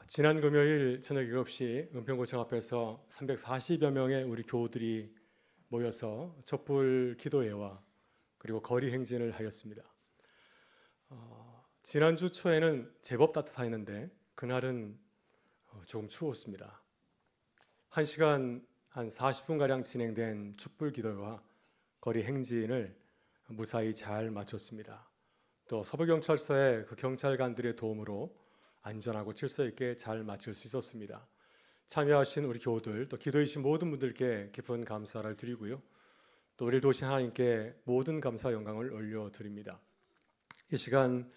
지난 금요일 저녁 7시 은평구청 앞에서 340여 명의 우리 교우들이 모여서 촛불 기도회와 그리고 거리 행진을 하였습니다. 지난주 초에는 제법 따뜻했는데 그날은 조금 추웠습니다. 1시간 한 40분가량 진행된 촛불 기도회와 거리 행진을 무사히 잘 마쳤습니다. 또 서부경찰서의 그 경찰관들의 도움으로 안전하고 질서 있게 잘 마칠 수 있었습니다. 참여하신 우리 교우들, 또 기도해 주신 모든 분들께 깊은 감사를 드리고요. 또 우리 도신 하나님께 모든 감사 영광을 올려드립니다. 이 시간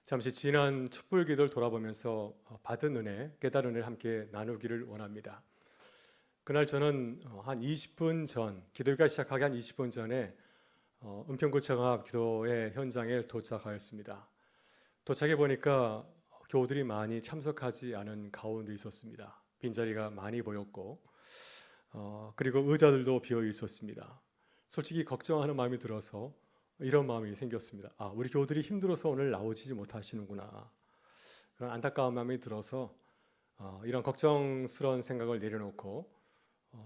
잠시 지난 촛불 기도를 돌아보면서 받은 은혜, 깨달은 은혜를 함께 나누기를 원합니다. 그날 저는 한 20분 전, 기도회가 시작하기 한 20분 전에 은평구청 앞 기도회 현장에 도착하였습니다. 도착해 보니까 교우들이 많이 참석하지 않은 가운데 있었습니다. 빈자리가 많이 보였고 그리고 의자들도 비어 있었습니다. 솔직히 걱정하는 마음이 들어서 이런 마음이 생겼습니다. 우리 교우들이 힘들어서 오늘 나오지 못하시는구나. 그런 안타까운 마음이 들어서 이런 걱정스러운 생각을 내려놓고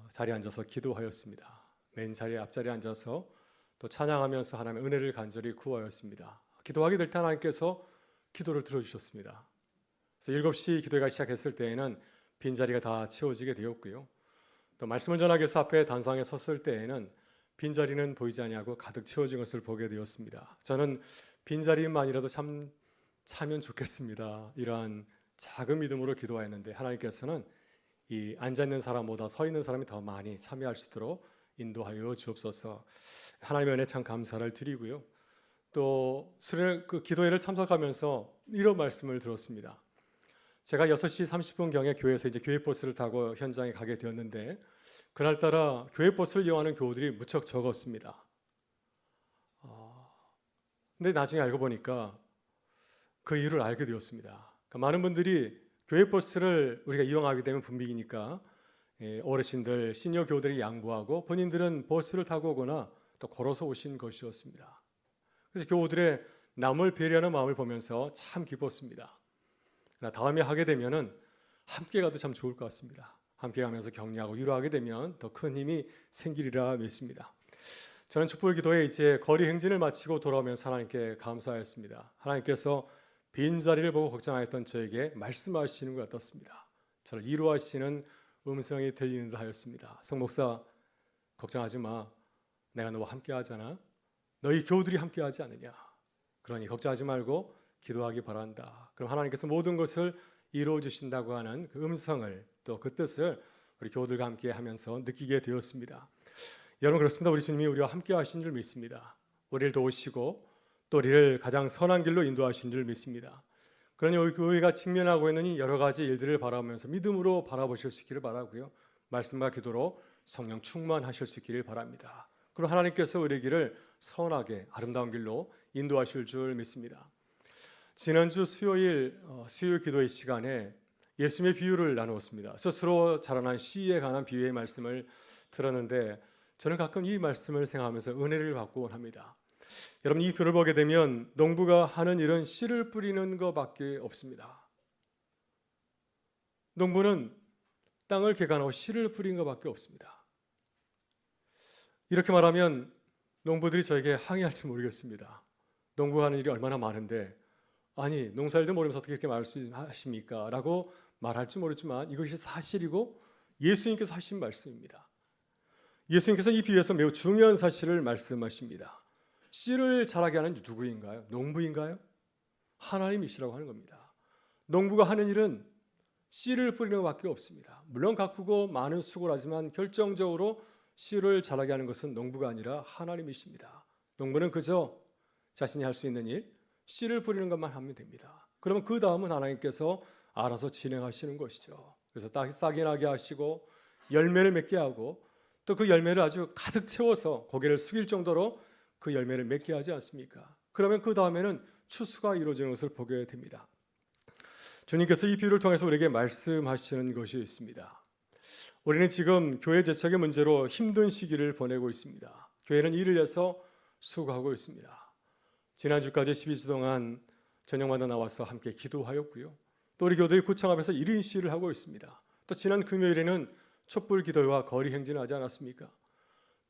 자리에 앉아서 기도하였습니다. 맨 자리에 앞자리에 앉아서 또 찬양하면서 하나님의 은혜를 간절히 구하였습니다. 기도하게 될 때 하나님께서 기도를 들어주셨습니다. 그래서 7시 기도회가 시작했을 때에는 빈자리가 다 채워지게 되었고요. 또 말씀을 전하기 위해서 앞에 단상에 섰을 때에는 빈자리는 보이지 아니하고 가득 채워진 것을 보게 되었습니다. 저는 빈자리만이라도 차면 좋겠습니다. 이러한 작은 믿음으로 기도하였는데 하나님께서는 이 앉아있는 사람보다 서 있는 사람이 더 많이 참여할 수 있도록 인도하여 주옵소서. 하나님의 은혜 참 감사를 드리고요. 또 그 기도회를 참석하면서 이런 말씀을 들었습니다. 제가 6시 30분경에 교회에서 이제 교회 버스를 타고 현장에 가게 되었는데 그날따라 교회 버스를 이용하는 교우들이 무척 적었습니다. 근데 나중에 알고 보니까 그 이유를 알게 되었습니다. 그러니까 많은 분들이 교회 버스를 우리가 이용하게 되면 분비기니까 어르신들, 시니어 교우들이 양보하고 본인들은 버스를 타고 오거나 또 걸어서 오신 것이었습니다. 그래서 교우들의 남을 배려하는 마음을 보면서 참 기뻤습니다. 다음에 하게 되면은 함께 가도 참 좋을 것 같습니다. 함께 가면서 격려하고 위로하게 되면 더 큰 힘이 생기리라 믿습니다. 저는 촛불 기도에 이제 거리 행진을 마치고 돌아오면서 하나님께 감사하였습니다. 하나님께서 빈자리를 보고 걱정하였던 저에게 말씀하시는 것 같았습니다. 저를 위로하시는 음성이 들리는 듯 하였습니다. 송 목사, 걱정하지 마. 내가 너와 함께 하잖아. 너희 교우들이 함께 하지 않느냐. 그러니 걱정하지 말고 기도하기 바란다. 그럼 하나님께서 모든 것을 이루어 주신다고 하는 그 음성을 또 그 뜻을 우리 교우들과 함께 하면서 느끼게 되었습니다. 여러분 그렇습니다. 우리 주님이 우리와 함께 하신 줄 믿습니다. 우리를 도우시고 또 우리를 가장 선한 길로 인도하신 줄 믿습니다. 그러니 우리 교회가 직면하고 있는 이 여러 가지 일들을 바라보면서 믿음으로 바라보실 수 있기를 바라고요. 말씀과 기도로 성령 충만하실 수 있기를 바랍니다. 그리고 하나님께서 우리 길을 선하게 아름다운 길로 인도하실 줄 믿습니다. 지난주 수요일 기도의 시간에 예수님의 비유를 나누었습니다. 스스로 자라난 씨에 관한 비유의 말씀을 들었는데 저는 가끔 이 말씀을 생각하면서 은혜를 받곤 합니다. 여러분 이 비유를 보게 되면 농부가 하는 일은 씨를 뿌리는 것밖에 없습니다. 농부는 땅을 개간하고 씨를 뿌린 것밖에 없습니다. 이렇게 말하면 농부들이 저에게 항의할지 모르겠습니다. 농부가 하는 일이 얼마나 많은데 아니 농사일도 모르면서 어떻게 이렇게 말씀하십니까? 라고 말할지 모르지만 이것이 사실이고 예수님께서 하신 말씀입니다. 예수님께서 이 비유에서 매우 중요한 사실을 말씀하십니다. 씨를 자라게 하는 누구인가요? 농부인가요? 하나님이시라고 하는 겁니다. 농부가 하는 일은 씨를 뿌리는 것밖에 없습니다. 물론 가꾸고 많은 수고를 하지만 결정적으로 씨를 자라게 하는 것은 농부가 아니라 하나님이십니다. 농부는 그저 자신이 할 수 있는 일, 씨를 뿌리는 것만 하면 됩니다. 그러면 그 다음은 하나님께서 알아서 진행하시는 것이죠. 그래서 싹이 나게 하시고 열매를 맺게 하고 또 그 열매를 아주 가득 채워서 고개를 숙일 정도로 그 열매를 맺게 하지 않습니까? 그러면 그 다음에는 추수가 이루어지는 것을 보게 됩니다. 주님께서 이 비유를 통해서 우리에게 말씀하시는 것이 있습니다. 우리는 지금 교회 재척의 문제로 힘든 시기를 보내고 있습니다. 교회는 일을 해서 수고하고 있습니다. 지난주까지 12주 동안 저녁마다 나와서 함께 기도하였고요. 또 우리 교도의 구청 앞에서 1인 시위를 하고 있습니다. 또 지난 금요일에는 촛불 기도회와 거리 행진을 하지 않았습니까?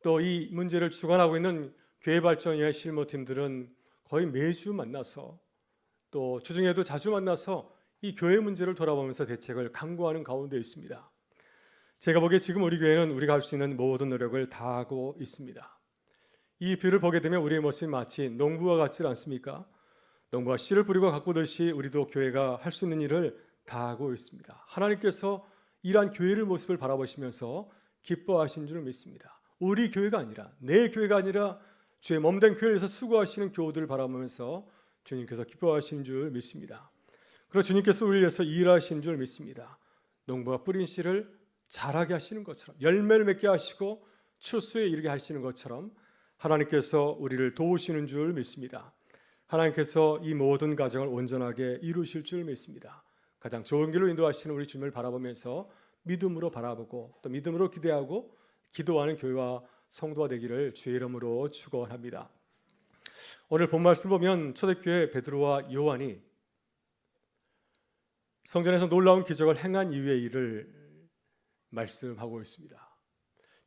또 이 문제를 주관하고 있는 교회발전위의 실무팀들은 거의 매주 만나서 또 주중에도 자주 만나서 이 교회 문제를 돌아보면서 대책을 강구하는 가운데 있습니다. 제가 보기에 지금 우리 교회는 우리가 할 수 있는 모든 노력을 다하고 있습니다. 이 뷰를 보게 되면 우리의 모습이 마치 농부와 같지 않습니까? 농부가 씨를 뿌리고 가꾸듯이 우리도 교회가 할 수 있는 일을 다하고 있습니다. 하나님께서 이러한 교회를 모습을 바라보시면서 기뻐하신 줄 믿습니다. 우리 교회가 아니라, 내 교회가 아니라 주의 몸된 교회에서 수고하시는 교우들을 바라보면서 주님께서 기뻐하시는 줄 믿습니다. 그리고 주님께서 우리를 위해서 일하시는 줄 믿습니다. 농부가 뿌린 씨를 자라게 하시는 것처럼, 열매를 맺게 하시고 추수에 이르게 하시는 것처럼 하나님께서 우리를 도우시는 줄 믿습니다. 하나님께서 이 모든 가정을 온전하게 이루실 줄 믿습니다. 가장 좋은 길로 인도하시는 우리 주님을 바라보면서 믿음으로 바라보고 또 믿음으로 기대하고 기도하는 교회와 성도가 되기를 주의 이름으로 축원합니다. 오늘 본 말씀 보면 초대교회 베드로와 요한이 성전에서 놀라운 기적을 행한 이후의 일을 말씀하고 있습니다.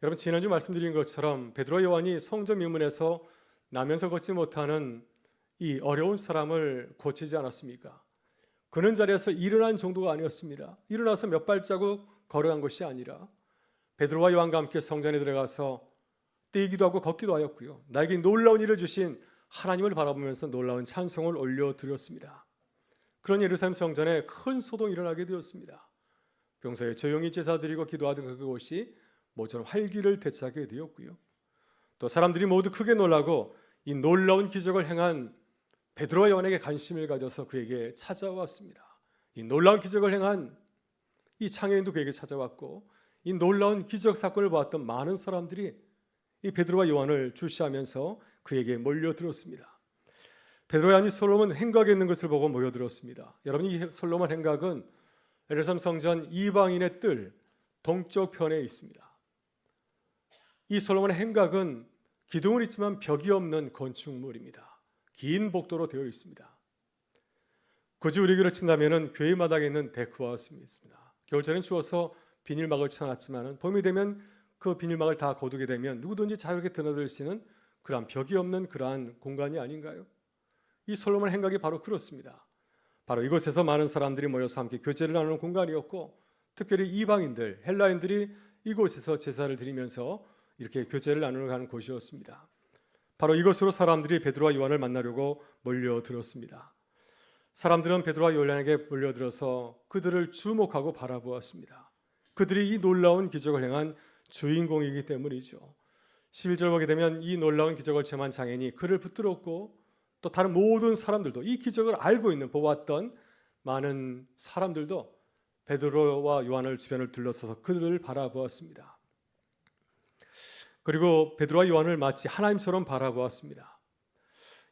여러분, 지난주 말씀드린 것처럼 베드로와 요한이 성전 미문에서 나면서 걷지 못하는 이 어려운 사람을 고치지 않았습니까? 그는 자리에서 일어난 정도가 아니었습니다. 일어나서 몇 발자국 걸어간 것이 아니라 베드로와 요한과 함께 성전에 들어가서 뛰기도 하고 걷기도 하였고요. 나에게 놀라운 일을 주신 하나님을 바라보면서 놀라운 찬송을 올려드렸습니다. 그런 예루살렘 성전에 큰 소동이 일어나게 되었습니다. 평소에 조용히 제사드리고 기도하던 그곳이 모처럼 활기를 되찾게 되었고요. 또 사람들이 모두 크게 놀라고 이 놀라운 기적을 행한 베드로와 요한에게 관심을 가져서 그에게 찾아왔습니다. 이 놀라운 기적을 행한 이 창녀인도 그에게 찾아왔고 이 놀라운 기적 사건을 보았던 많은 사람들이 이 베드로와 요한을 주시하면서 그에게 몰려들었습니다. 베드로와 요한이 솔로몬 행각에 있는 것을 보고 모여들었습니다. 여러분, 이 솔로몬 행각은 예루살렘 성전 이방인의 뜰 동쪽 편에 있습니다. 이 솔로몬 행각은 기둥은 있지만 벽이 없는 건축물입니다. 긴 복도로 되어 있습니다. 굳이 우리 교회로 친다면 교회 마당에 있는 데크와 같습니다. 겨울철엔 추워서 비닐막을 쳐놨지만 봄이 되면 그 비닐막을 다 거두게 되면 누구든지 자유롭게 드나들 수 있는 그러한 벽이 없는 그러한 공간이 아닌가요? 이 솔로몬 행각이 바로 그렇습니다. 바로 이곳에서 많은 사람들이 모여서 함께 교제를 나누는 공간이었고, 특별히 이방인들, 헬라인들이 이곳에서 제사를 드리면서 이렇게 교제를 나누는 곳이었습니다. 바로 이곳으로 사람들이 베드로와 요한을 만나려고 몰려들었습니다. 사람들은 베드로와 요한에게 몰려들어서 그들을 주목하고 바라보았습니다. 그들이 이 놀라운 기적을 행한 주인공이기 때문이죠. 11절 보게 되면 이 놀라운 기적을 체험한 장인이 그를 붙들었고 또 다른 모든 사람들도 이 기적을 알고 있는 보았던 많은 사람들도 베드로와 요한을 주변을 둘러서서 그들을 바라보았습니다. 그리고 베드로와 요한을 마치 하나님처럼 바라보았습니다.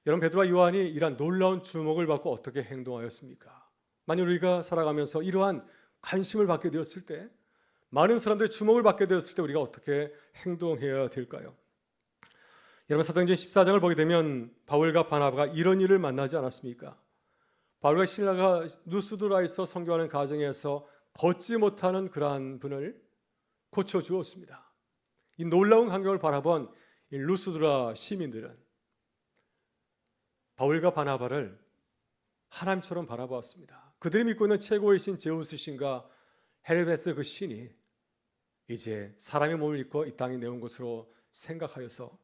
여러분, 베드로와 요한이 이러한 놀라운 주목을 받고 어떻게 행동하였습니까? 만약 우리가 살아가면서 이러한 관심을 받게 되었을 때, 많은 사람들의 주목을 받게 되었을 때 우리가 어떻게 행동해야 될까요? 여러분, 사도행전 14장을 보게 되면 바울과 바나바가 이런 일을 만나지 않았습니까? 바울과 실라가 누스드라에서 선교하는 과정에서 걷지 못하는 그러한 분을 고쳐주었습니다. 이 놀라운 광경을 바라본 이 루스드라 시민들은 바울과 바나바를 하나님처럼 바라보았습니다. 그들이 믿고 있는 최고의 신 제우스 신과 헤르메스 그 신이 이제 사람의 몸을 입고 이 땅에 내온 것으로 생각하여서,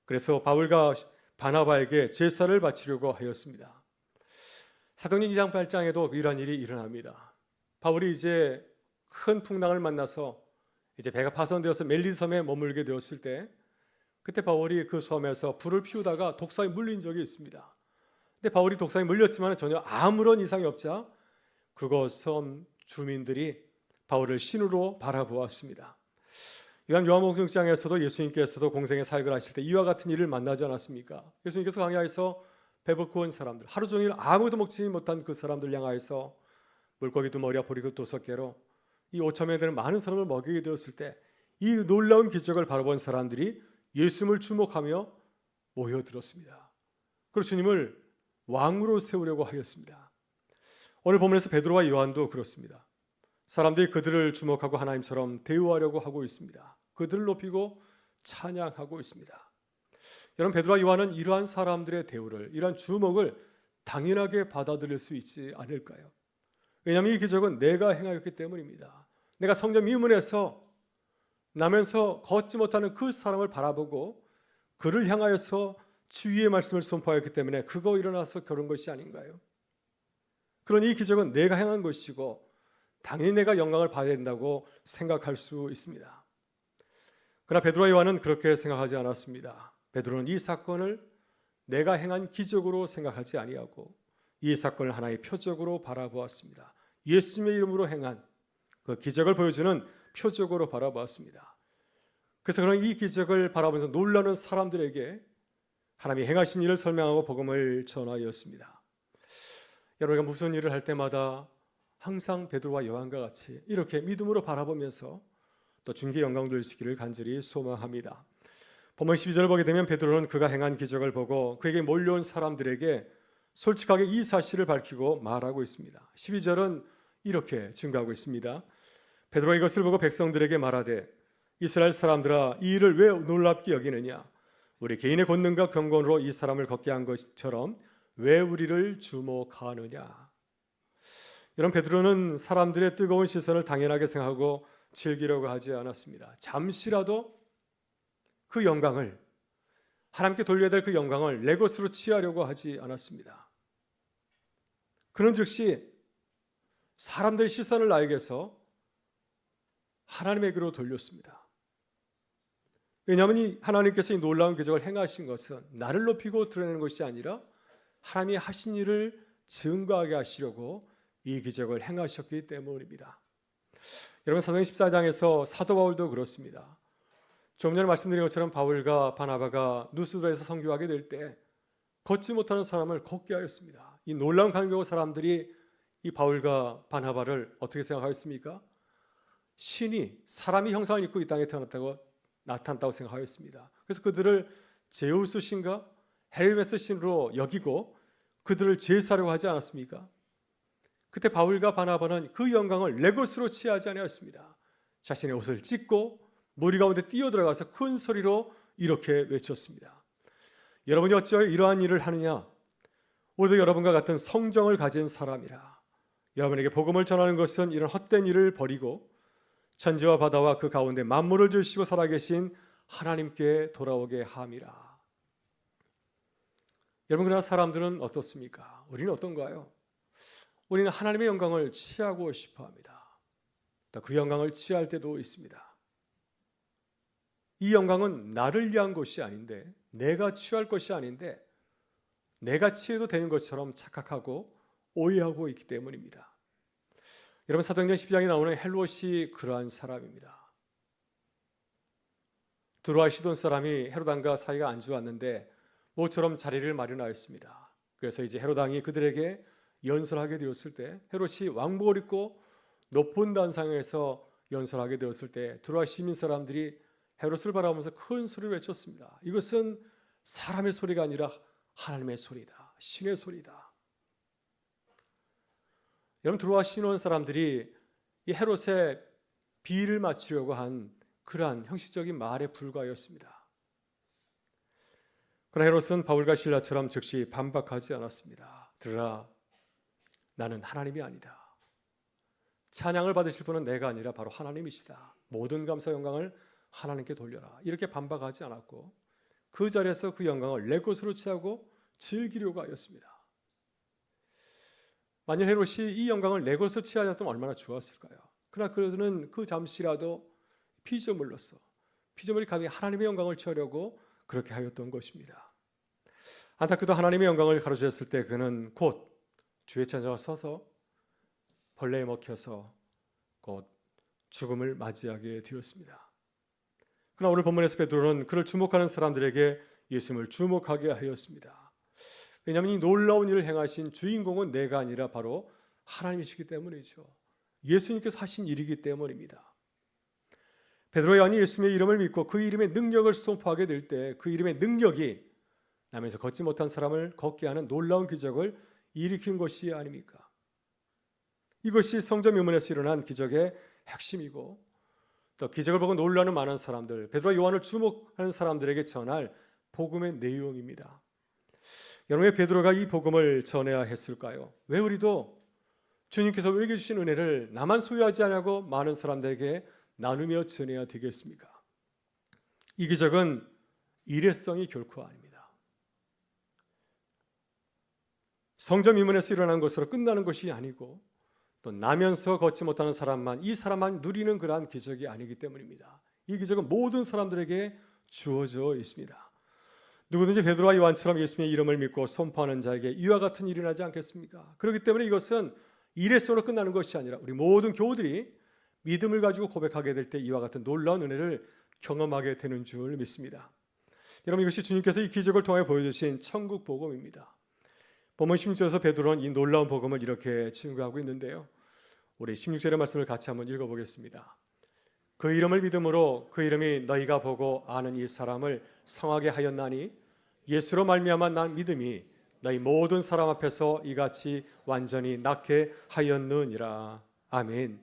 그래서 바울과 바나바에게 제사를 바치려고 하였습니다. 사도행전 2장 8장에도 이러한 일이 일어납니다. 바울이 이제 큰 풍랑을 만나서 이제 배가 파손되어서 멜리 섬에 머물게 되었을 때, 그때 바울이 그 섬에서 불을 피우다가 독사에 물린 적이 있습니다. 근데 바울이 독사에 물렸지만 전혀 아무런 이상이 없자 그곳 섬 주민들이 바울을 신으로 바라보았습니다. 요한복음 6장에서도 예수님께서도 공생의 사역을 하실 때 이와 같은 일을 만나지 않았습니까? 예수님께서 강야에서 배고프 온 사람들, 하루 종일 아무도 먹지 못한 그 사람들 향하여서 물고기도 머리와 보리도 도석개로 이 5천명에 되는 많은 사람을 먹이게 되었을 때 이 놀라운 기적을 바라본 사람들이 예수님을 주목하며 모여들었습니다. 그리고 주님을 왕으로 세우려고 하였습니다. 오늘 본문에서 베드로와 요한도 그렇습니다. 사람들이 그들을 주목하고 하나님처럼 대우하려고 하고 있습니다. 그들을 높이고 찬양하고 있습니다. 여러분, 베드로와 요한은 이러한 사람들의 대우를, 이러한 주목을 당연하게 받아들일 수 있지 않을까요? 왜냐하면 이 기적은 내가 행하였기 때문입니다. 내가 성전 미문에서 나면서 걷지 못하는 그 사람을 바라보고 그를 향하여서 주의의 말씀을 선포하였기 때문에 그거 일어나서 그런 것이 아닌가요? 그러니 이 기적은 내가 행한 것이고 당연히 내가 영광을 받아야 된다고 생각할 수 있습니다. 그러나 베드로와 요한은 그렇게 생각하지 않았습니다. 베드로는 이 사건을 내가 행한 기적으로 생각하지 아니하고 이 사건을 하나의 표적으로 바라보았습니다. 예수님의 이름으로 행한 그 기적을 보여주는 표적으로 바라보았습니다. 그래서 그런 이 기적을 바라보면서 놀라는 사람들에게 하나님이 행하신 일을 설명하고 복음을 전하였습니다. 여러분가 무슨 일을 할 때마다 항상 베드로와 요한과 같이 이렇게 믿음으로 바라보면서 또 주님께 영광 돌리시기를 간절히 소망합니다. 본문 12절을 보게 되면 베드로는 그가 행한 기적을 보고 그에게 몰려온 사람들에게 솔직하게 이 사실을 밝히고 말하고 있습니다. 12절은 이렇게 증거하고 있습니다. 베드로가 이것을 보고 백성들에게 말하되 이스라엘 사람들아, 이 일을 왜 놀랍게 여기느냐? 우리 개인의 권능과 경건으로 이 사람을 걷게 한 것처럼 왜 우리를 주목하느냐? 이런 베드로는 사람들의 뜨거운 시선을 당연하게 생각하고 즐기려고 하지 않았습니다. 잠시라도 그 영광을, 하나님께 돌려야 될 그 영광을 내 것으로 취하려고 하지 않았습니다. 그는 즉시 사람들의 시선을 나에게서 하나님에게로 돌렸습니다. 왜냐하면 이 하나님께서 이 놀라운 기적을 행하신 것은 나를 높이고 드러내는 것이 아니라 하나님이 하신 일을 증거하게 하시려고 이 기적을 행하셨기 때문입니다. 여러분, 사도행 14장에서 사도 바울도 그렇습니다. 좀 전에 말씀드린 것처럼 바울과 바나바가 누스도에서 선교하게 될 때 걷지 못하는 사람을 걷게 하였습니다. 이 놀라운 감격의 사람들이 이 바울과 바나바를 어떻게 생각하였습니까? 신이 사람이 형상을 입고 이 땅에 나타났다고 생각하였습니다. 그래서 그들을 제우스 신과 헤르메스 신으로 여기고 그들을 제사하려고 하지 않았습니까? 그때 바울과 바나바는 그 영광을 내 것으로 취하지 아니하였습니다. 자신의 옷을 찢고 무리 가운데 뛰어들어가서 큰 소리로 이렇게 외쳤습니다. 여러분이 어찌하여 이러한 일을 하느냐? 우리도 여러분과 같은 성정을 가진 사람이라. 여러분에게 복음을 전하는 것은 이런 헛된 일을 버리고 천지와 바다와 그 가운데 만물을 지으시고 살아계신 하나님께 돌아오게 함이라. 여러분, 그러나 사람들은 어떻습니까? 우리는 어떤가요? 우리는 하나님의 영광을 취하고 싶어합니다. 그 영광을 취할 때도 있습니다. 이 영광은 나를 위한 것이 아닌데, 내가 취할 것이 아닌데 내가 취해도 되는 것처럼 착각하고 오해하고 있기 때문입니다. 여러분, 사도행전 12장에 나오는 헬롯이 그러한 사람입니다. 두로와 시돈 사람이 헤롯 왕과 사이가 안 좋았는데 모처럼 자리를 마련하였습니다. 그래서 이제 헤롯 왕이 그들에게 연설하게 되었을 때, 헤롯이 왕복을 입고 높은 단상에서 연설하게 되었을 때 두로와 시민 사람들이 헤롯을 바라보면서 큰 소리를 외쳤습니다. 이것은 사람의 소리가 아니라 하나님의 소리다, 신의 소리다. 여러분, 두로와 시돈 사람들이 이 헤롯의 비위를 맞추려고 한 그러한 형식적인 말에 불과하였습니다. 그러나 헤롯은 바울과 실라처럼 즉시 반박하지 않았습니다. 들으라, 나는 하나님이 아니다. 찬양을 받으실 분은 내가 아니라 바로 하나님이시다. 모든 감사 영광을 하나님께 돌려라. 이렇게 반박하지 않았고 그 자리에서 그 영광을 내 것으로 취하고 즐기려고 하였습니다. 만약 헤롯이 이 영광을 내 것으로 취하였다면 얼마나 좋았을까요? 그러나 그들은 그 잠시라도 피조물로서, 피조물이 감히 하나님의 영광을 취하려고 그렇게 하였던 것입니다. 안타깝게도 하나님의 영광을 가로주셨을 때 그는 곧 주의 천사가 서서 벌레에 먹혀서 곧 죽음을 맞이하게 되었습니다. 그러나 오늘 본문에서 베드로는 그를 주목하는 사람들에게 예수님을 주목하게 하였습니다. 왜냐하면 이 놀라운 일을 행하신 주인공은 내가 아니라 바로 하나님이시기 때문이죠. 예수님께서 하신 일이기 때문입니다. 베드로의 아니 예수님의 이름을 믿고 그 이름의 능력을 선포하게 될 때 그 이름의 능력이 남에서 걷지 못한 사람을 걷게 하는 놀라운 기적을 일으킨 것이 아닙니까? 이것이 성전 유문에서 일어난 기적의 핵심이고 또 기적을 보고 놀라는 많은 사람들, 베드로와 요한을 주목하는 사람들에게 전할 복음의 내용입니다. 여러분, 왜 베드로가 이 복음을 전해야 했을까요? 왜 우리도 주님께서 우리에게 주신 은혜를 나만 소유하지 않고 많은 사람들에게 나누며 전해야 되겠습니까? 이 기적은 일회성이 결코 아닙니다. 성전 미문에서 일어난 것으로 끝나는 것이 아니고 또 나면서 걷지 못하는 사람만, 이 사람만 누리는 그러한 기적이 아니기 때문입니다. 이 기적은 모든 사람들에게 주어져 있습니다. 누구든지 베드로와 요한처럼 예수님의 이름을 믿고 선포하는 자에게 이와 같은 일이 일어나지 않겠습니까? 그렇기 때문에 이것은 일회성으로 끝나는 것이 아니라 우리 모든 교우들이 믿음을 가지고 고백하게 될 때 이와 같은 놀라운 은혜를 경험하게 되는 줄 믿습니다. 여러분, 이것이 주님께서 이 기적을 통해 보여주신 천국 복음입니다. 본문 16절에서 베드로는 이 놀라운 복음을 이렇게 증거하고 있는데요. 우리 16절의 말씀을 같이 한번 읽어보겠습니다. 그 이름을 믿음으로 그 이름이 너희가 보고 아는 이 사람을 성하게 하였나니 예수로 말미암아 난 믿음이 너희 모든 사람 앞에서 이같이 완전히 낫게 하였느니라. 아멘.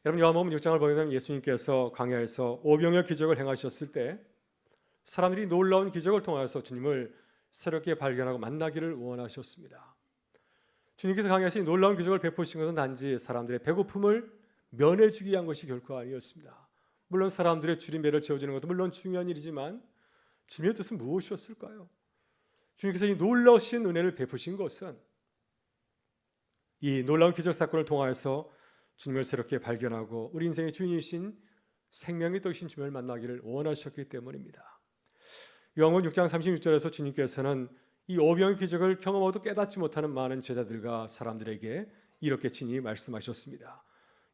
여러분, 요한복음 6장을 보게 되면 예수님께서 광야에서 오병이어 기적을 행하셨을 때 사람들이 놀라운 기적을 통하여서 주님을 새롭게 발견하고 만나기를 원하셨습니다. 주님께서 광야에서 놀라운 기적을 베푸신 것은 단지 사람들의 배고픔을 면해주기 위한 것이 결코 아니었습니다. 물론 사람들의 줄인 배를 채워주는 것도 물론 중요한 일이지만 주님의 뜻은 무엇이었을까요? 주님께서 이 놀라우신 은혜를 베푸신 것은 이 놀라운 기적 사건을 통하여서 주님을 새롭게 발견하고 우리 인생의 주인이신 생명의 떡이신 주님을 만나기를 원하셨기 때문입니다. 요한복음 6장 36절에서 주님께서는 이 오병의 기적을 경험하고도 깨닫지 못하는 많은 제자들과 사람들에게 이렇게 친히 말씀하셨습니다.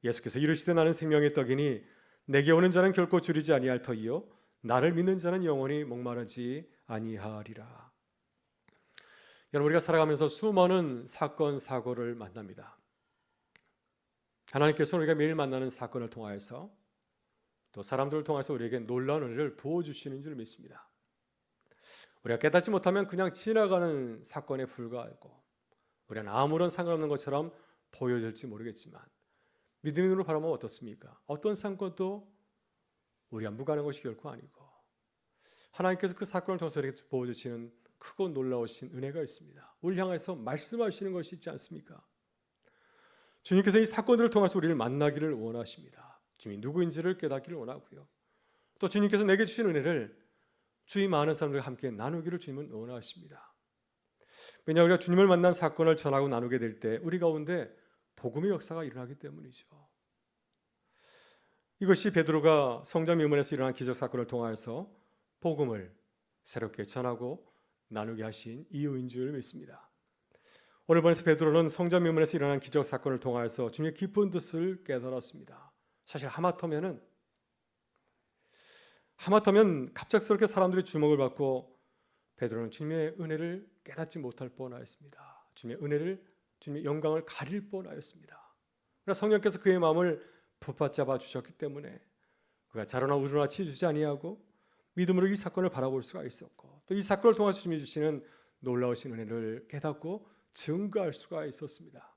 예수께서 이르시되 나는 생명의 떡이니 내게 오는 자는 결코 줄이지 아니할 터이요 나를 믿는 자는 영원히 목마르지 아니하리라. 여러분, 우리가 살아가면서 수많은 사건 사고를 만납니다. 하나님께서 우리가 매일 만나는 사건을 통하여서 또 사람들을 통해서 우리에게 놀라운 은혜를 부어주시는 줄 믿습니다. 우리가 깨닫지 못하면 그냥 지나가는 사건에 불과하고 우리는 아무런 상관없는 것처럼 보여질지 모르겠지만 믿음의 눈으로 바라보면 어떻습니까? 어떤 사건도 우리가 무관한 것이 결코 아니고 하나님께서 그 사건을 통해서 우리에게 보여주시는 크고 놀라우신 은혜가 있습니다. 우리를 향해서 말씀하시는 것이 있지 않습니까? 주님께서 이 사건들을 통해서 우리를 만나기를 원하십니다. 주님이 누구인지를 깨닫기를 원하고요. 또 주님께서 내게 주신 은혜를 주위 많은 사람들과 함께 나누기를 주님은 원하십니다. 왜냐, 우리가 주님을 만난 사건을 전하고 나누게 될 때 우리 가운데 복음의 역사가 일어나기 때문이죠. 이것이 베드로가 성전 미문에서 일어난 기적 사건을 통하여서 복음을 새롭게 전하고 나누게 하신 이유인 줄 믿습니다. 오늘 본에서 베드로는 성전 미문에서 일어난 기적 사건을 통하여서 주님의 깊은 뜻을 깨달았습니다. 사실 하마터면 갑작스럽게 사람들의 주목을 받고 베드로는 주님의 은혜를 깨닫지 못할 뻔하였습니다. 주님의 은혜를, 주님의 영광을 가릴 뻔하였습니다. 그러나 성령께서 그의 마음을 붙잡아 주셨기 때문에 그가 자로나 우로나 치주지 아니하고 믿음으로 이 사건을 바라볼 수가 있었고 또 이 사건을 통해서 주님이 주시는 놀라우신 은혜를 깨닫고 증거할 수가 있었습니다.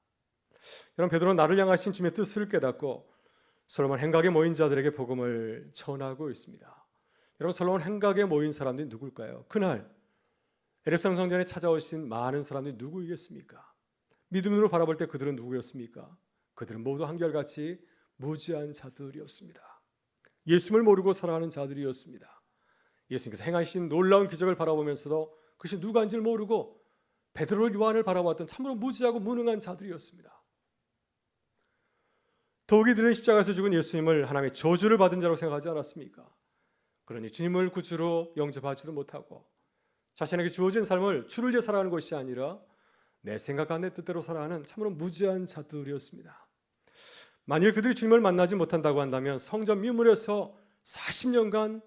여러분, 베드로는 나를 향하신 주님의 뜻을 깨닫고 솔로몬 행각에 모인 자들에게 복음을 전하고 있습니다. 여러분, 솔로몬 행각에 모인 사람들이 누굴까요? 그날 에렙산 성전에 찾아오신 많은 사람들이 누구이겠습니까? 믿음으로 바라볼 때 그들은 누구였습니까? 그들은 모두 한결같이 무지한 자들이었습니다. 예수님을 모르고 살아가는 자들이었습니다. 예수님께서 행하신 놀라운 기적을 바라보면서도 그것이 누구인지를 모르고 베드로 요한을 바라봤던 참으로 무지하고 무능한 자들이었습니다. 더욱이 그들은 십자가에서 죽은 예수님을 하나님의 저주를 받은 자로 생각하지 않았습니까? 그러니 주님을 구주로 영접하지도 못하고 자신에게 주어진 삶을 주를 위해 살아가는 것이 아니라 내 생각과 내 뜻대로 살아가는 참으로 무지한 자들이었습니다. 만일 그들이 주님을 만나지 못한다고 한다면 성전 미문에서 40년간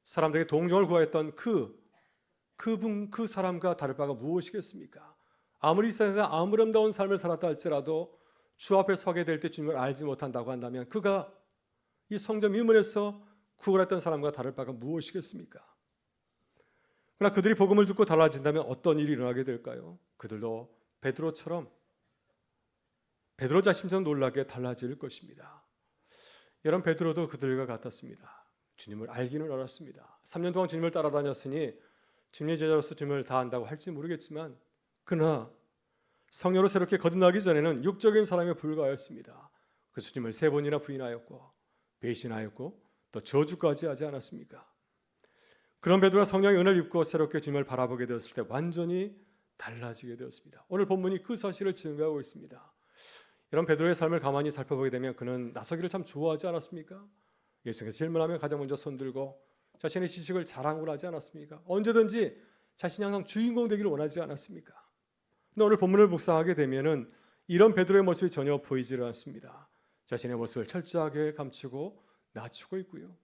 사람들에게 동정을 구하였던 그 사람과 다를 바가 무엇이겠습니까? 아무리 이 세상에서 아무렴다운 삶을 살았다 할지라도 주 앞에 서게 될 때 주님을 알지 못한다고 한다면 그가 이 성전 미문에서 구원했던 사람과 다를 바가 무엇이겠습니까? 그러나 그들이 복음을 듣고 달라진다면 어떤 일이 일어나게 될까요? 그들도 베드로처럼 베드로 자신도 놀라게 달라질 것입니다. 여러분, 베드로도 그들과 같았습니다. 주님을 알기는 알았습니다. 3년 동안 주님을 따라다녔으니 주님의 제자로서 주님을 다 안다고 할지 모르겠지만, 그러나 성령으로 새롭게 거듭나기 전에는 육적인 사람에 불과하였습니다. 그래서 주님을 3번이나 부인하였고 배신하였고 또 저주까지 하지 않았습니까? 그런 베드로가 성령의 은혜를 입고 새롭게 주님을 바라보게 되었을 때 완전히 달라지게 되었습니다. 오늘 본문이 그 사실을 증거하고 있습니다. 이런 베드로의 삶을 가만히 살펴보게 되면 그는 나서기를 참 좋아하지 않았습니까? 예수님께서 질문하면 가장 먼저 손들고 자신의 지식을 자랑을 하지 않았습니까? 언제든지 자신이 항상 주인공 되기를 원하지 않았습니까? 근데 오늘 본문을 묵상하게 되면은 이런 베드로의 모습이 전혀 보이지를 않습니다. 자신의 모습을 철저하게 감추고 낮추고 있고요.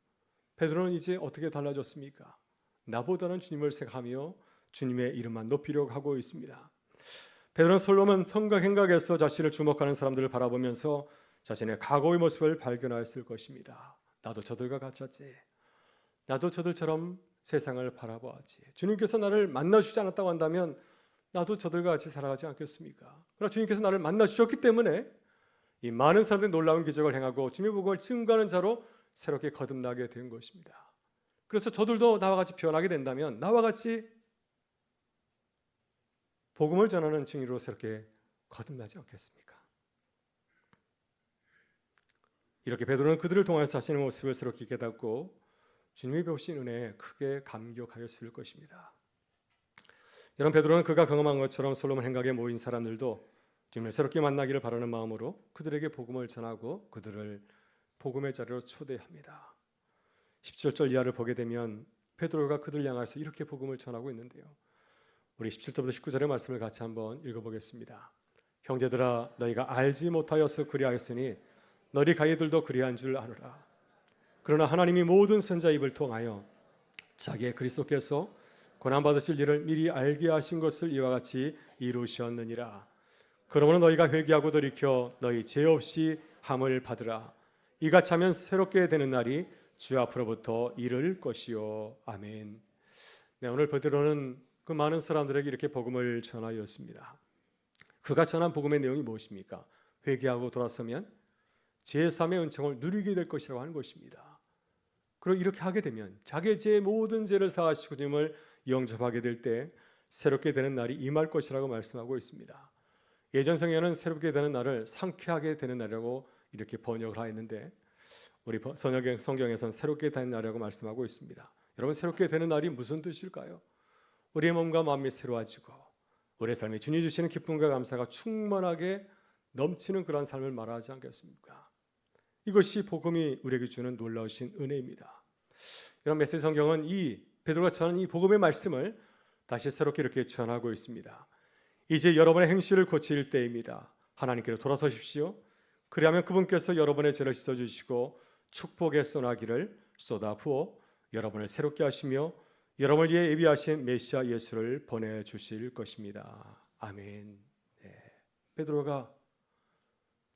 베드로는 이제 어떻게 달라졌습니까? 나보다는 주님을 생각하며 주님의 이름만 높이려고 하고 있습니다. 베드로는 솔로몬 성각 행각에서 자신을 주목하는 사람들을 바라보면서 자신의 과거의 모습을 발견하였을 것입니다. 나도 저들과 같았지. 나도 저들처럼 세상을 바라보았지. 주님께서 나를 만나주지 않았다고 한다면 나도 저들과 같이 살아가지 않겠습니까? 그러나 주님께서 나를 만나주셨기 때문에 이 많은 사람들이 놀라운 기적을 행하고 주님의 복음을 증거하는 자로 새롭게 거듭나게 된 것입니다. 그래서 저들도 나와 같이 변하게 된다면 나와 같이 복음을 전하는 증인으로 새롭게 거듭나지 않겠습니까? 이렇게 베드로는 그들을 통해서 자신의 모습을 새롭게 깨닫고 주님이 베푸신 은혜에 크게 감격하였을 것입니다. 여러분, 베드로는 그가 경험한 것처럼 솔로몬 행각에 모인 사람들도 주님을 새롭게 만나기를 바라는 마음으로 그들에게 복음을 전하고 그들을 복음의 자리로 초대합니다. 17절 이하를 보게 되면 베드로가 그들 향해서 이렇게 복음을 전하고 있는데요. 우리 17절부터 19절의 말씀을 같이 한번 읽어보겠습니다. 형제들아, 너희가 알지 못하여서 그리하였으니 너희 가이들도 그리한 줄 아노라. 그러나 하나님이 모든 선지자 입을 통하여 자기의 그리스도께서 고난받으실 일을 미리 알게 하신 것을 이와 같이 이루셨느니라. 그러므로 너희가 회개하고 돌이켜 너희 죄 없이 함을 받으라. 이같이 하면 새롭게 되는 날이 주 앞으로부터 이를 것이요. 아멘. 네, 오늘 베드로는 그 많은 사람들에게 이렇게 복음을 전하였습니다. 그가 전한 복음의 내용이 무엇입니까? 회개하고 돌아서면 제3의 은총을 누리게 될 것이라고 하는 것입니다. 그리고 이렇게 하게 되면 자기의 죄의 모든 죄를 사하시고 주님을 영접하게 될 때 새롭게 되는 날이 임할 것이라고 말씀하고 있습니다. 예전 성경에는 새롭게 되는 날을 상쾌하게 되는 날이라고 이렇게 번역을 하였는데 우리 성경에서는 새롭게 되는 날이라고 말씀하고 있습니다. 여러분, 새롭게 되는 날이 무슨 뜻일까요? 우리의 몸과 마음이 새로워지고 우리의 삶에 주님이 주시는 기쁨과 감사가 충만하게 넘치는 그런 삶을 말하지 않겠습니까? 이것이 복음이 우리에게 주는 놀라우신 은혜입니다. 이런 메시지 성경은 이 베드로가 전한 이 복음의 말씀을 다시 새롭게 이렇게 전하고 있습니다. 이제 여러분의 행실을 고칠 때입니다. 하나님께로 돌아서십시오. 그리하면 그분께서 여러분의 죄를 씻어주시고 축복의 소나기를 쏟아 부어 여러분을 새롭게 하시며 여러분을 위해 예비하신 메시아 예수를 보내주실 것입니다. 아멘. 네. 베드로가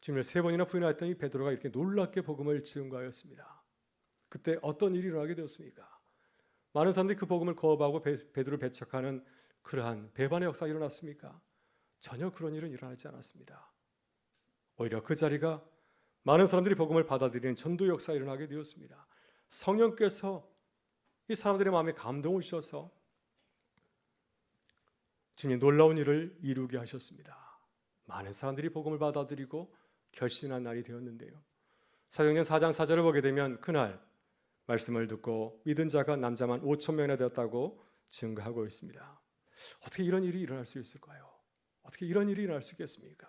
주님을 3번이나 부인하였더니 베드로가 이렇게 놀랍게 복음을 증거하였습니다. 그때 어떤 일이 일어나게 되었습니까? 많은 사람들이 그 복음을 거부하고 베드로를 배척하는 그러한 배반의 역사가 일어났습니까? 전혀 그런 일은 일어나지 않았습니다. 오히려 그 자리가 많은 사람들이 복음을 받아들이는 전도 역사가 일어나게 되었습니다. 성령께서 이 사람들의 마음에 감동을 주셔서 주님 놀라운 일을 이루게 하셨습니다. 많은 사람들이 복음을 받아들이고 결신한 날이 되었는데요. 사도행전 4장 4절을 보게 되면 그날 말씀을 듣고 믿은 자가 남자만 5,000명이나 되었다고 증거하고 있습니다. 어떻게 이런 일이 일어날 수 있을까요? 어떻게 이런 일이 일어날 수 있겠습니까?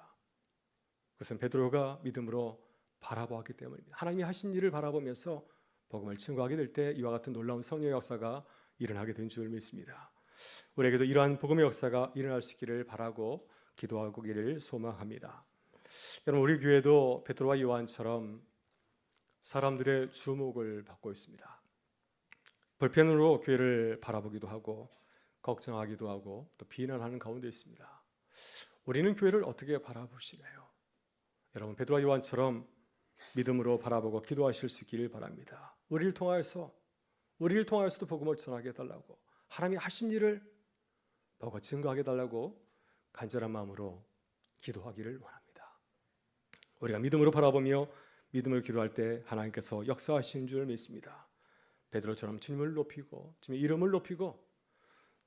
그것은 베드로가 믿음으로 바라보았기 때문입니다. 하나님이 하신 일을 바라보면서 복음을 증거하게 될 때 이와 같은 놀라운 성령의 역사가 일어나게 된 줄 믿습니다. 우리에게도 이러한 복음의 역사가 일어날 수 있기를 바라고 기도하기를 소망합니다. 여러분, 우리 교회도 베드로와 요한처럼 사람들의 주목을 받고 있습니다. 불편으로 교회를 바라보기도 하고 걱정하기도 하고 또 비난하는 가운데 있습니다. 우리는 교회를 어떻게 바라보시나요? 여러분, 베드로와 요한처럼 믿음으로 바라보고 기도하실 수 있기를 바랍니다. 우리를 통하여서도 복음을 전하게 해달라고, 하나님이 하신 일을 보고 증거하게 해달라고 간절한 마음으로 기도하기를 원합니다. 우리가 믿음으로 바라보며 믿음을 기도할 때 하나님께서 역사하시는 줄 믿습니다. 베드로처럼 주님을 높이고 주님의 이름을 높이고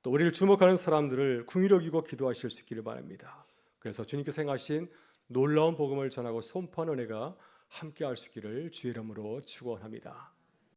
또 우리를 주목하는 사람들을 긍휼히 여기고 기도하실 수 있기를 바랍니다. 그래서 주님께서 행하신 놀라운 복음을 전하고 선포하는 은혜가 함께할 수 있기를 주의 이름으로 축원합니다.